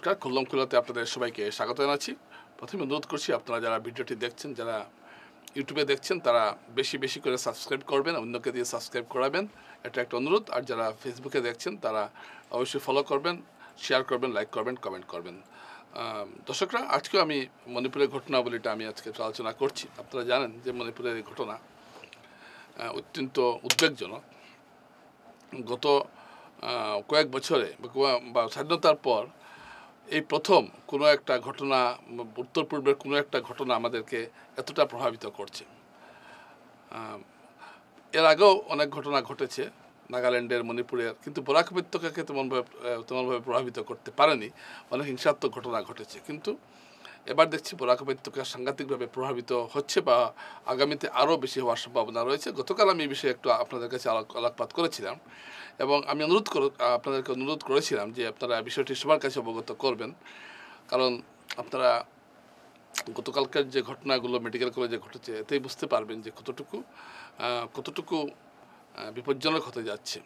নমস্কার, খুল্লম খুল্লাতে আপনাদের সবাইকে স্বাগত জানাচ্ছি। প্রথমে অনুরোধ করছি, আপনারা যারা ভিডিওটি দেখছেন, যারা ইউটিউবে দেখছেন, তারা বেশি বেশি করে সাবস্ক্রাইব করবেন, অন্যকে দিয়ে সাবস্ক্রাইব করাবেন, এটা একটা অনুরোধ। আর যারা ফেসবুকে দেখছেন, তারা অবশ্যই ফলো করবেন, শেয়ার করবেন, লাইক করবেন, কমেন্ট করবেন। দর্শকরা, আজকেও আমি মণিপুরের ঘটনাবলীটা আমি আজকে আলোচনা করছি। আপনারা জানেন যে মণিপুরের এই ঘটনা অত্যন্ত উদ্বেগজনক। গত কয়েক বছরে বা স্বাধীনতার পর এই প্রথম কোনো একটা ঘটনা, উত্তর পূর্বের কোনো একটা ঘটনা আমাদেরকে এতটা প্রভাবিত করছে। এর আগেও অনেক ঘটনা ঘটেছে নাগাল্যান্ডের, মণিপুরের, কিন্তু বরাক উপত্যকাকে তেমনভাবে প্রভাবিত করতে পারেনি। অনেক হিংসাত্মক ঘটনা ঘটেছে, কিন্তু এবার দেখছি বরাক উপত্যকা সাংঘাতিকভাবে প্রভাবিত হচ্ছে বা আগামীতে আরও বেশি হওয়ার সম্ভাবনা রয়েছে। গতকাল আমি এই বিষয়ে একটু আপনাদের কাছে আলোকপাত করেছিলাম এবং আমি আপনাদেরকে অনুরোধ করেছিলাম যে আপনারা বিষয়টি সবার কাছে অবগত করবেন, কারণ আপনারা গতকালকার যে ঘটনাগুলো মেডিকেল কলেজে ঘটেছে এতেই বুঝতে পারবেন যে কতটুকু বিপজ্জনক হতে যাচ্ছে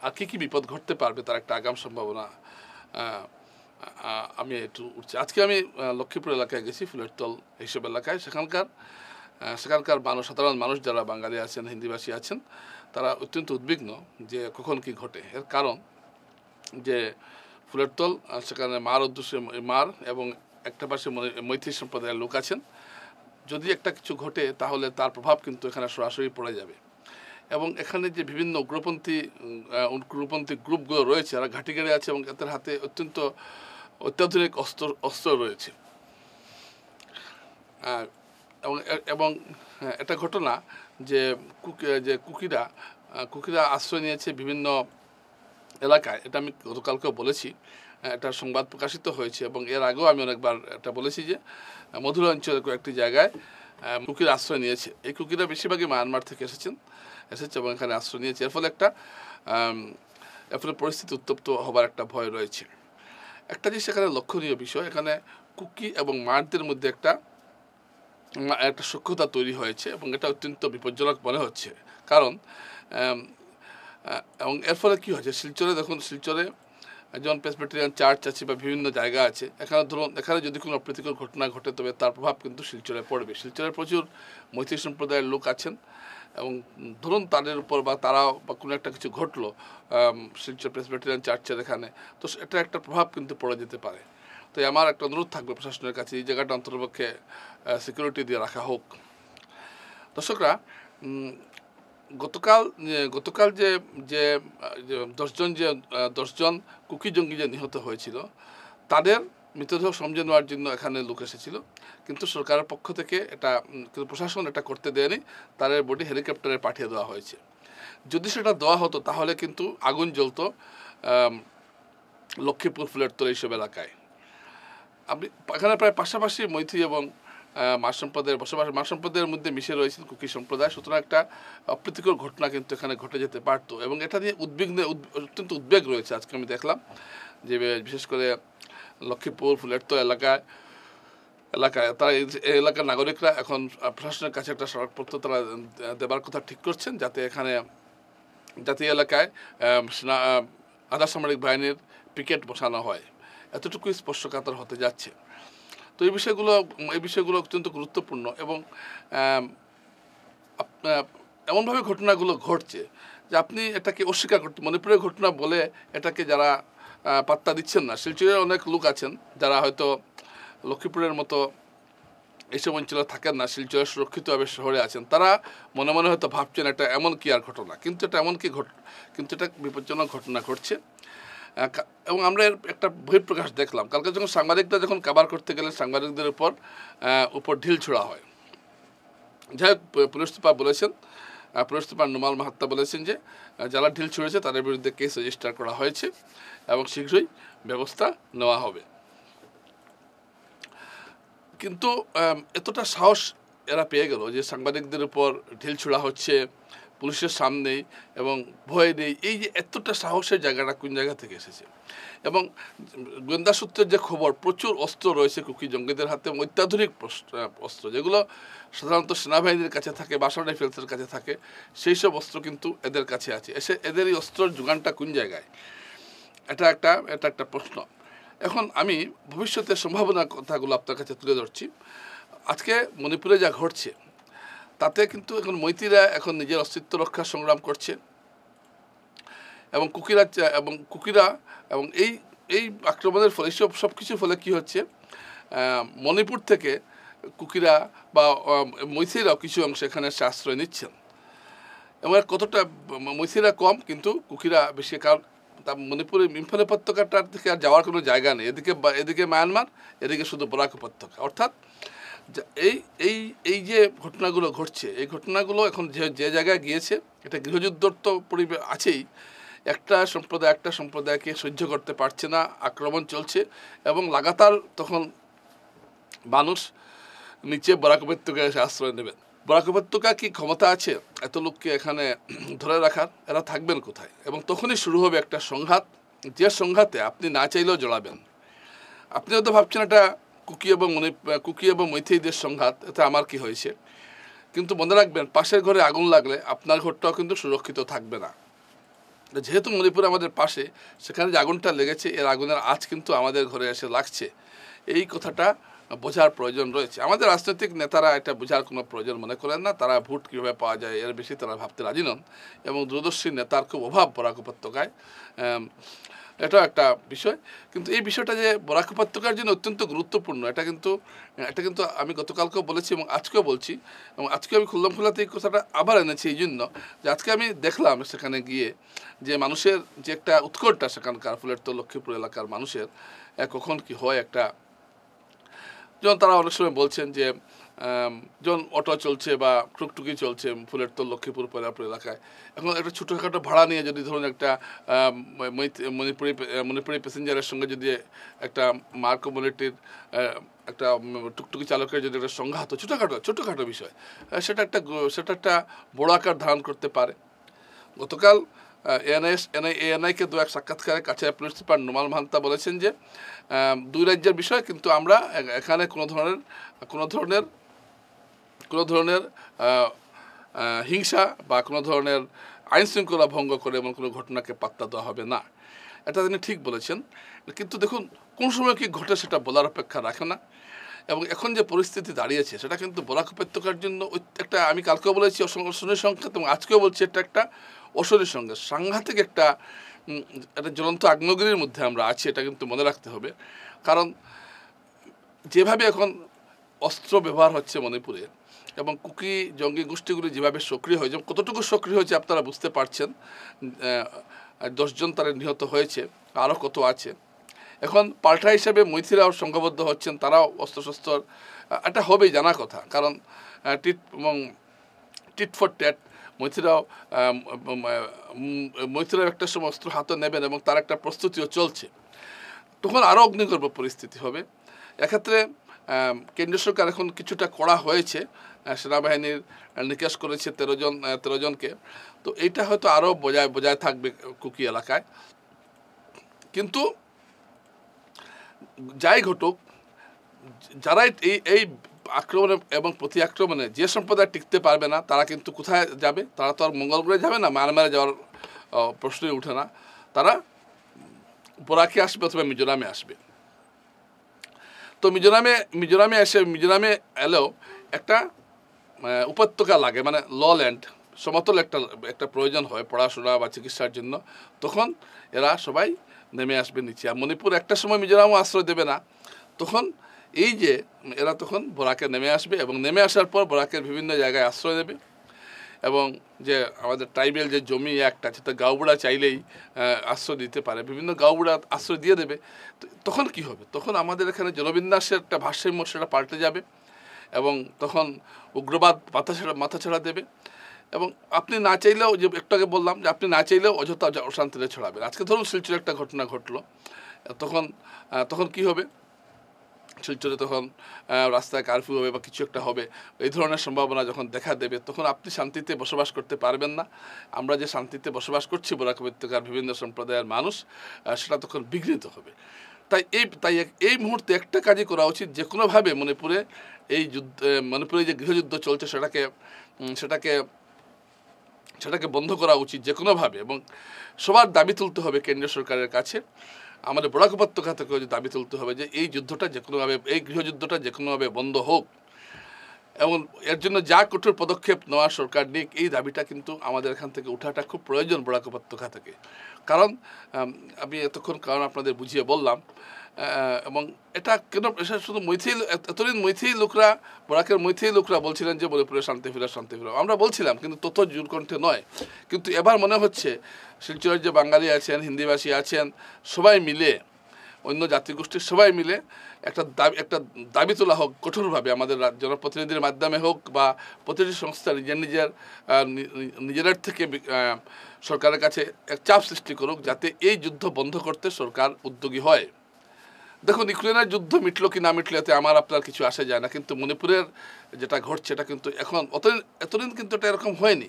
আর কী বিপদ ঘটতে পারবে তার একটা আগাম সম্ভাবনা আমি একটু উঠছি। আজকে আমি লক্ষ্মীপুর এলাকায় গেছি, ফুলেরতল এইসব এলাকায়। সেখানকার সাধারণ মানুষ যারা বাঙালি আছেন, হিন্দিভাষী আছেন, তারা অত্যন্ত উদ্বিগ্ন যে কখন কি ঘটে। এর কারণ যে ফুলেরতল, সেখানে মার এবং একটা পাশে মৈত্রী সম্প্রদায়ের লোক আছেন। যদি একটা কিছু ঘটে তাহলে তার প্রভাব কিন্তু এখানে সরাসরি পড়ে যাবে। এবং এখানে যে বিভিন্ন উগ্রপন্থী গ্রুপগুলো রয়েছে, এরা ঘাঁটি গেড়ে আছে এবং এদের হাতে অত্যাধুনিক অস্ত্র রয়েছে। এবং এটা ঘটনা যে কুকিরা আশ্রয় নিয়েছে বিভিন্ন এলাকায়। এটা আমি গতকালকেও বলেছি, এটা সংবাদ প্রকাশিত হয়েছে এবং এর আগেও আমি অনেকবার এটা বলেছি যে মধুর অঞ্চলের কয়েকটি জায়গায় কুকিরা আশ্রয় নিয়েছে। এই কুকিরা বেশিরভাগই মায়ানমার থেকে এসেছে এবং এখানে আশ্রয় নিয়েছে। এর ফলে পরিস্থিতি উত্তপ্ত হবার একটা ভয় রয়েছে। একটা জিনিস এখানে লক্ষণীয় বিষয়, এখানে কুকি এবং মারদের মধ্যে একটা সখ্যতা তৈরি হয়েছে এবং এটা অত্যন্ত বিপজ্জনক মনে হচ্ছে। কারণ এবং এর ফলে কী হয়েছে, শিলচরে যেমন প্রেসবিটেরিয়ান চার্চ আছে বা বিভিন্ন জায়গা আছে, এখানে যদি কোনো অপ্রীতিকর ঘটনা ঘটে তবে তার প্রভাব কিন্তু শিলচরে পড়বে। শিলচরে প্রচুর মৈত্রী সম্প্রদায়ের লোক আছেন এবং ধরুন তাদের উপর বা কোনো একটা কিছু ঘটলো শিলচর প্রেসবিটেরিয়ান চার্চের এখানে, তো এটা একটা প্রভাব কিন্তু পড়ে যেতে পারে। তো আমার একটা অনুরোধ থাকবে প্রশাসনের কাছে, এই জায়গাটা অন্তর্পক্ষে সিকিউরিটি দিয়ে রাখা হোক। দর্শকরা, গতকাল যে 10জন কুকি জঙ্গি যে নিহত হয়েছিল, তাদের মৃতদেহ সমঝে নেওয়ার জন্য এখানে লোক এসেছিল, কিন্তু সরকারের পক্ষ থেকে কিন্তু প্রশাসন এটা করতে দেয়নি। তাদের বডি হেলিকপ্টারে পাঠিয়ে দেওয়া হয়েছে। যদি সেটা দেওয়া হতো তাহলে কিন্তু আগুন জ্বলতো লক্ষ্মীপুর, ফুলেরতল এইসব এলাকায়। এখানে প্রায় পাশাপাশি মৈত্রী এবং মার সম্প্রদায়ের মধ্যে মিশে রয়েছেন কুকি সম্প্রদায়। সুতরাং একটা অপ্রীতিকর ঘটনা কিন্তু এখানে ঘটে যেতে পারতো এবং এটা নিয়ে অত্যন্ত উদ্বেগ রয়েছে। আজকে আমি দেখলাম যে বিশেষ করে লক্ষ্মীপুর, ফুলেরতল এলাকায় তারা এই এলাকার নাগরিকরা এখন প্রশাসনের কাছে একটা স্মারকপত্র তারা দেবার কথা ঠিক করছেন, যাতে এলাকায় আধা সামরিক বাহিনীর পিকেট বসানো হয়। এতটুকুই স্পর্শকাতর হতে যাচ্ছে। তো এই বিষয়গুলো অত্যন্ত গুরুত্বপূর্ণ এবং এমনভাবে ঘটনাগুলো ঘটছে যে আপনি এটাকে অস্বীকার করতে, মণিপুরের ঘটনা বলে এটাকে যারা পাত্তা দিচ্ছেন না, শিলচরের অনেক লোক আছেন যারা হয়তো লক্ষ্মীপুরের মতো এইসব অঞ্চলে থাকেন না, শিলচরের সুরক্ষিতভাবে শহরে আছেন, তারা মনে মনে হয়তো ভাবছেন এটা এমন কি আর ঘটনা, কিন্তু এটা বিপজ্জনক ঘটনা ঘটছে। এবং আমরা একটা বহিঃপ্রকাশ দেখলাম কালকে, সাংবাদিকরা যখন কাভার করতে গেলেন, সাংবাদিকদের উপর ঢিল ছোড়া হয়। যাই হোক, পুলিশ সুপার নুমাল মাহাত্তা বলেছেন যে যারা ঢিল ছুঁড়েছে তাদের বিরুদ্ধে কেস রেজিস্টার করা হয়েছে এবং শীঘ্রই ব্যবস্থা নেওয়া হবে। কিন্তু এতটা সাহস এরা পেয়ে গেল যে সাংবাদিকদের উপর ঢিল ছোড়া হচ্ছে পুলিশের সামনেই এবং ভয় নেই। এই যে এতটা সাহসের জায়গাটা কোন জায়গা থেকে এসেছে? এবং গোয়েন্দা সূত্রের যে খবর, প্রচুর অস্ত্র রয়েছে কুকি জঙ্গিদের হাতে, অত্যাধুনিক অস্ত্র, যেগুলো সাধারণত সেনাবাহিনীর কাছে থাকে, বাসার রাইফেলসের কাছে থাকে, সেই সব অস্ত্র কিন্তু এদের কাছে আছে। এদের এই অস্ত্রের যোগানটা কোন জায়গায়? এটা একটা প্রশ্ন। এখন আমি ভবিষ্যতের সম্ভাবনার কথাগুলো আপনার কাছে তুলে ধরছি। আজকে মণিপুরে যা ঘটছে তাতে কিন্তু এখন মৈতীরা এখন নিজের অস্তিত্ব রক্ষার সংগ্রাম করছে এবং কুকিরা এবং এই আক্রমণের ফলে সব কিছুর ফলে কী হচ্ছে, মণিপুর থেকে কুকিরা বা মৈথিরাও কিছু অংশ এখানে আশ্রয় নিচ্ছেন এবং কতটা মৈথিরা কম কিন্তু কুকিরা বেশি, কারণ মণিপুরের ইম্ফল উপত্যকাটার থেকে আর যাওয়ার কোনো জায়গা নেই। এদিকে মায়ানমার, এদিকে শুধু বরাক উপত্যকা। অর্থাৎ এই এই এই যে ঘটনাগুলো ঘটছে, এই ঘটনাগুলো এখন যে জায়গায় গিয়েছে, এটা গৃহযুদ্ধর তো পরিবেশ আছেই। একটা সম্প্রদায়কে সহ্য করতে পারছে না, আক্রমণ চলছে এবং লাগাতার তখন মানুষ নিচে বরাক উপত্যকায় এসে আশ্রয় নেবেন। বরাক উপত্যকা কি ক্ষমতা আছে এত লোককে এখানে ধরে রাখার? এরা থাকবেন কোথায়? এবং তখনই শুরু হবে একটা সংঘাত, যে সংঘাতে আপনি না চাইলেও জড়াবেন। আপনি হয়তো ভাবছেন এটা কুকি এবং মৈথিদের সংঘাত, এতে আমার কি হয়েছে, কিন্তু মনে রাখবেন পাশের ঘরে আগুন লাগলে আপনার ঘরটাও কিন্তু সুরক্ষিত থাকবে না। যেহেতু মণিপুর আমাদের পাশে, সেখানে যে আগুনটা লেগেছে, এর আগুনের আঁচ কিন্তু আমাদের ঘরে এসে লাগছে। এই কথাটা বোঝার প্রয়োজন রয়েছে। আমাদের রাজনৈতিক নেতারা এটা বোঝার কোনো প্রয়োজন মনে করেন না। তারা ভোট কীভাবে পাওয়া যায় এর বেশি তারা ভাবতে রাজি নন এবং দূরদর্শী নেতার খুব অভাব বরাক উপত্যকায়। এটাও একটা বিষয়। কিন্তু এই বিষয়টা যে বরাক উপত্যকার জন্য অত্যন্ত গুরুত্বপূর্ণ, এটা কিন্তু আমি গতকালকেও বলেছি এবং আজকেও বলছি, এবং আজকে আমি খুললাম খোলাতে এই কথাটা আবার এনেছি এই জন্য যে আজকে আমি দেখলাম সেখানে গিয়ে যে মানুষের যে একটা উৎকণ্ঠা সেখানকার ফুলেরতোল লক্ষ্মীপুর এলাকার মানুষের, কখন কি হয় একটা, যেমন তারা অনেক সময় বলছেন যে যেমন অটো চলছে বা টুকটুকি চলছে ফুলেরতোল লক্ষ্মীপুর পয়লাপুর এলাকায়, এখন একটা ছোটোখাটো ভাড়া নিয়ে যদি ধরুন একটা মণিপুরি প্যাসেঞ্জারের সঙ্গে যদি একটা মার কমিউনিটির একটা টুকটুকি চালকের যদি একটা সংঘাত, ছোটোখাটো বিষয়, সেটা একটা বড় আকার ধারণ করতে পারে। গতকাল এএনআইকে দু এক সাক্ষাৎকারে কাছাড় পুলিশ সুপার নোমাল মাহান্তা বলেছেন যে দুই রাজ্যের বিষয়, কিন্তু আমরা এখানে কোনো ধরনের হিংসা বা কোনো ধরনের আইন শৃঙ্খলা ভঙ্গ করে এমন কোনো ঘটনাকে পাত্তা দেওয়া হবে না। এটা তিনি ঠিক বলেছেন, কিন্তু দেখুন কোন সময় কি ঘটে সেটা বলার অপেক্ষা রাখে না। এবং এখন যে পরিস্থিতি দাঁড়িয়েছে সেটা কিন্তু বরাক উপত্যকার জন্য একটা, আমি কালকেও বলেছি অশনির সংকেত এবং আজকেও বলছি, এটা একটা অশনির সঙ্গে সাংঘাতিক একটা জ্বলন্ত আগ্নেয়গিরির মধ্যে আমরা আছি, এটা কিন্তু মনে রাখতে হবে। কারণ যেভাবে এখন অস্ত্র ব্যবহার হচ্ছে মণিপুরে এবং কুকি জঙ্গি গোষ্ঠীগুলি যেভাবে সক্রিয় হয়েছে, কতটুকু সক্রিয় হয়েছে আপনারা বুঝতে পারছেন। 10 জন তারা নিহত হয়েছে, আরও কত আছে। এখন পাল্টা হিসাবে মৈথিরাও সংঘবদ্ধ হচ্ছেন, তারাও অস্ত্রশস্ত্র, এটা হবেই জানা কথা। কারণ টিট ফর ট্যাট, মৈথিরাও একটা সময় অস্ত্র হাতে নেবেন এবং তার একটা প্রস্তুতিও চলছে। তখন আরও অগ্নিগর্ভ পরিস্থিতি হবে। এক্ষেত্রে কেন্দ্রীয় সরকার এখন কিছুটা কড়া হয়েছে, সেনাবাহিনীর নিকাশ করেছে 13 জনকে। তো এইটা হয়তো আরও বজায় থাকবে কুকি এলাকায়। কিন্তু যাই ঘটুক, যারা এই আক্রমণে এবং প্রতি আক্রমণে যে সম্প্রদায় টিকতে পারবে না, তারা কিন্তু কোথায় যাবে? তারা তো আর মঙ্গল গ্রহে যাবে না, মায়ানমারে যাওয়ার প্রশ্নই উঠে না। তারা বরাকে আসবে অথবা মিজোরামে আসবে। তো মিজোরামে এলেও একটা উপত্যকা লাগে, মানে ল্যান্ড, সমতল একটা প্রয়োজন হয় পড়াশোনা বা চিকিৎসার জন্য। তখন এরা সবাই নেমে আসবে নিচে। আর মণিপুর একটা সময় মিজোরামও আশ্রয় দেবে না। তখন এই যে এরা তখন বরাকে নেমে আসবে এবং নেমে আসার পর বরাকের বিভিন্ন জায়গায় আশ্রয় দেবে। এবং যে আমাদের ট্রাইবেল যে জমি একটা আছে, তো গাঁওবুড়া চাইলেই আশ্রয় দিতে পারে, বিভিন্ন গাঁওবুড়া আশ্রয় দিয়ে দেবে। তখন কি হবে? তখন আমাদের এখানে জনবিন্যাসের একটা ভারসাম্য সেটা পাল্টে যাবে এবং তখন উগ্রবাদ মাথাছাড়া দেবে। এবং আপনি না চাইলেও, যে একটু আগে বললাম যে আপনি না চাইলেও অযথা অশান্তিতে ছড়াবেন। আজকে ধরুন শিলচরে একটা ঘটনা ঘটলো, তখন কি হবে? শিলচরে তখন রাস্তায় কারফিউ হবে বা কিছু একটা হবে, এই ধরনের সম্ভাবনা যখন দেখা দেবে, তখন আপনি শান্তিতে বসবাস করতে পারবেন না। আমরা যে শান্তিতে বসবাস করছি বরাক উপত্যকার বিভিন্ন সম্প্রদায়ের মানুষ, সেটা তখন বিঘ্নিত হবে। তাই এই মুহূর্তে একটা কাজই করা উচিত, যে কোনোভাবে মণিপুরে যে গৃহযুদ্ধ চলছে সেটাকে বন্ধ করা উচিত যে কোনোভাবে। এবং সবার দাবি তুলতে হবে কেন্দ্রীয় সরকারের কাছে আমাদের বরাক উপত্যকা থেকেও যে দাবি তুলতে হবে যে এই যুদ্ধটা যে কোনোভাবে, এই গৃহযুদ্ধটা যে কোনোভাবে বন্ধ হোক এবং এর জন্য যা কঠোর পদক্ষেপ নেওয়া সরকার নিক, এই দাবিটা কিন্তু আমাদের এখান থেকে উঠাটা খুব প্রয়োজন বরাক উপত্যকা থেকে। কারণ আমি এতক্ষণ কারণ আপনাদের বুঝিয়ে বললাম, এবং এটা কেন, এটা শুধু মৈথিল, এতদিন মৈথিল লোকরা, বরাকের মৈথিল লোকরা বলছিলেন যে মণিপুরে শান্তি ফিরে, শান্তি ফিরে, আমরা বলছিলাম কিন্তু তত জোর কণ্ঠে নয়। কিন্তু এবার মনে হচ্ছে শিলচরের যে বাঙালি আছেন, হিন্দিভাষী আছেন, সবাই মিলে, অন্য জাতিগোষ্ঠীর সবাই মিলে একটা দাবি তোলা হোক কঠোরভাবে, আমাদের জনপ্রতিনিধির মাধ্যমে হোক বা প্রতিটি সংস্থা নিজেদের থেকে সরকারের কাছে এক চাপ সৃষ্টি করুক যাতে এই যুদ্ধ বন্ধ করতে সরকার উদ্যোগী হয়। দেখুন, ইউক্রেনের যুদ্ধ মিটলো কি না মিটলো এতে আমার আপনার কিছু আসে যায় না, কিন্তু মণিপুরের যেটা ঘটছে এটা কিন্তু এখন এতদিন কিন্তু এটা এরকম হয়নি।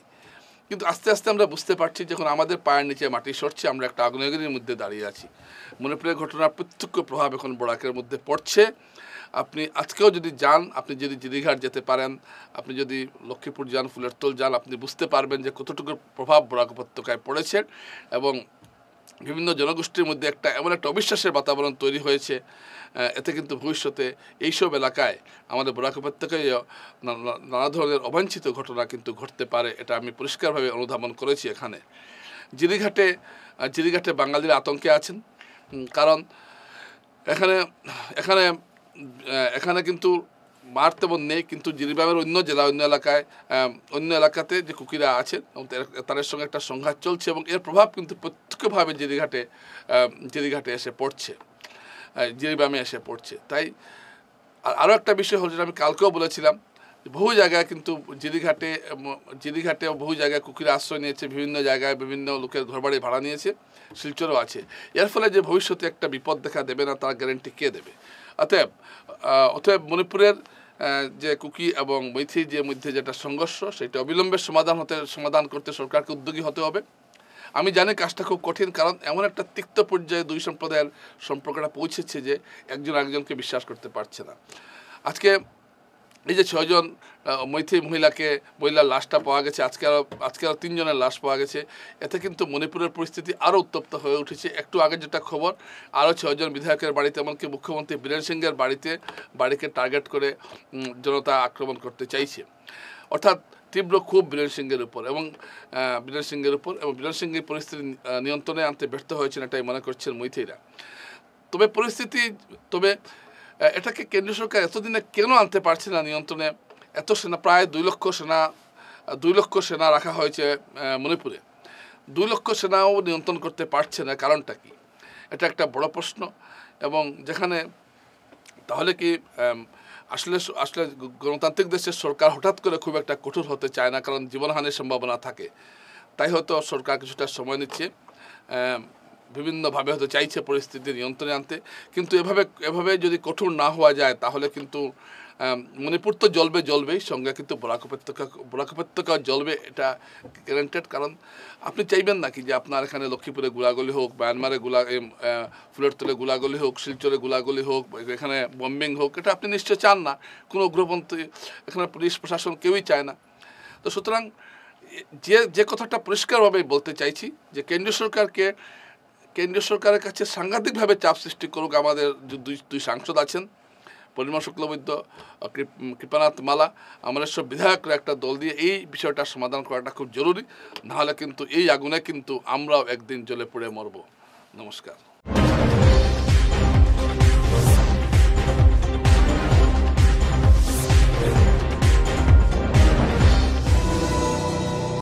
কিন্তু আস্তে আস্তে আমরা বুঝতে পারছি যখন আমাদের পায়ের নিচে মাটি সরছে, আমরা একটা আগ্নেয়গিরির মধ্যে দাঁড়িয়ে আছি। মণিপুরের ঘটনার প্রত্যক্ষ প্রভাব এখন বরাকের মধ্যে পড়ছে। আপনি আজকেও যদি যান, আপনি যদি জিরিঘাট যেতে পারেন, আপনি যদি লক্ষ্মীপুর যান, ফুলেরতোল যান, আপনি বুঝতে পারবেন যে কতটুকু প্রভাব বরাক উপত্যকায় পড়েছে এবং বিভিন্ন জনগোষ্ঠীর মধ্যে এমন একটা অবিশ্বাসের বাতাবরণ তৈরি হয়েছে। এতে কিন্তু ভবিষ্যতে এইসব এলাকায় আমাদের বরাক উপত্যকায় নানা ধরনের অবাঞ্ছিত ঘটনা কিন্তু ঘটতে পারে, এটা আমি পরিষ্কারভাবে অনুধাবন করেছি। এখানে জিরিঘাটে বাঙালিরা আতঙ্কে আছেন, কারণ এখানে এখানে এখানে কিন্তু মার তেমন নেই, কিন্তু জিরিবামের অন্য জেলা, অন্য এলাকাতে যে কুকিরা আছেন তাদের সঙ্গে একটা সংঘাত চলছে এবং এর প্রভাব কিন্তু প্রত্যক্ষভাবে জিরিঘাটে এসে পড়ছে, জিরিবামে এসে পড়ছে। তাই আরও একটা বিষয় হল, যেটা আমি কালকেও বলেছিলাম, বহু জায়গায় কিন্তু জিরিঘাটে বহু জায়গায় কুকিরা আশ্রয় নিয়েছে, বিভিন্ন জায়গায় বিভিন্ন লোকের ঘরবাড়ি ভাড়া নিয়েছে, শিলচরও আছে। এর ফলে যে ভবিষ্যতে একটা বিপদ দেখা দেবে না তার গ্যারেন্টি কে দেবে? অতএব মণিপুরের যে কুকি এবং মৈথি যে মধ্যে যেটা সংঘর্ষ, সেটা অবিলম্বে সমাধান করতে সরকারকে উদ্যোগী হতে হবে। আমি জানি কাজটা খুব কঠিন, কারণ এমন একটা তিক্ত পর্যায়ে দুই সম্প্রদায়ের সম্পর্কটা পৌঁছেছে যে একজন আরেকজনকে বিশ্বাস করতে পারছে না। আজকে এই যে 6 জন মৈথি মহিলার লাশটা পাওয়া গেছে, আজকে আরও 3 জনের লাশ পাওয়া গেছে, এতে কিন্তু মণিপুরের পরিস্থিতি আরও উত্তপ্ত হয়ে উঠেছে। একটু আগে যেটা খবর, আরও 6 জন বিধায়কের বাড়িতে, এমনকি মুখ্যমন্ত্রী বীরেন সিংয়ের বাড়িকে টার্গেট করে জনতা আক্রমণ করতে চাইছে। অর্থাৎ তীব্র ক্ষোভ বীরেন সিংয়ের উপর এবং বীরেন সিং এই পরিস্থিতি নিয়ন্ত্রণে আনতে ব্যর্থ হয়েছেন, এটাই মনে করছেন মৈথিরা। তবে এটাকে কেন্দ্রীয় সরকার এতদিনে কেন আনতে পারছে না নিয়ন্ত্রণে? এত সেনা, প্রায় 2 লক্ষ সেনা রাখা হয়েছে মণিপুরে, 2 লক্ষ সেনাও নিয়ন্ত্রণ করতে পারছে না, কারণটা কি? এটা একটা বড় প্রশ্ন। এবং যেখানে তাহলে কি আসলে গণতান্ত্রিক দেশের সরকার হঠাৎ করে খুব একটা কঠোর হতে চায় না, কারণ জীবনহানির সম্ভাবনা থাকে। তাই হয়তো সরকার কিছুটা সময় নিচ্ছে, বিভিন্নভাবে হয়তো চাইছে পরিস্থিতি নিয়ন্ত্রণে আনতে। কিন্তু এভাবে যদি কঠোর না হওয়া যায় তাহলে কিন্তু মণিপুর তো জ্বলবেই, সঙ্গে কিন্তু বরাক উপত্যকা জ্বলবে, এটা গ্যারান্টেড। কারণ আপনি চাইবেন নাকি যে আপনার এখানে লক্ষ্মীপুরে গোলাগুলি হোক, মায়ানমারে ফুলেরতোলে গোলাগুলি হোক, শিলচরে গোলাগুলি হোক, এখানে বম্বিং হোক? এটা আপনি নিশ্চয় চান না, কোনো উগ্রপন্থী এখানে পুলিশ প্রশাসন কেউই চায় না। তো সুতরাং যে কথাটা পরিষ্কারভাবে বলতে চাইছি যে কেন্দ্রীয় সরকারের কাছে সাংঘাতিকভাবে চাপ সৃষ্টি করুক। আমাদের দুই সাংসদ আছেন, পরিমল শুক্লবৈদ্য, কৃপানাথ মালা, আমাদের সব বিধায়করা একটা দল দিয়ে এই বিষয়টা সমাধান করাটা খুব জরুরি। নাহলে কিন্তু এই আগুনে কিন্তু আমরাও একদিন জ্বলে পড়ে মরব। নমস্কার।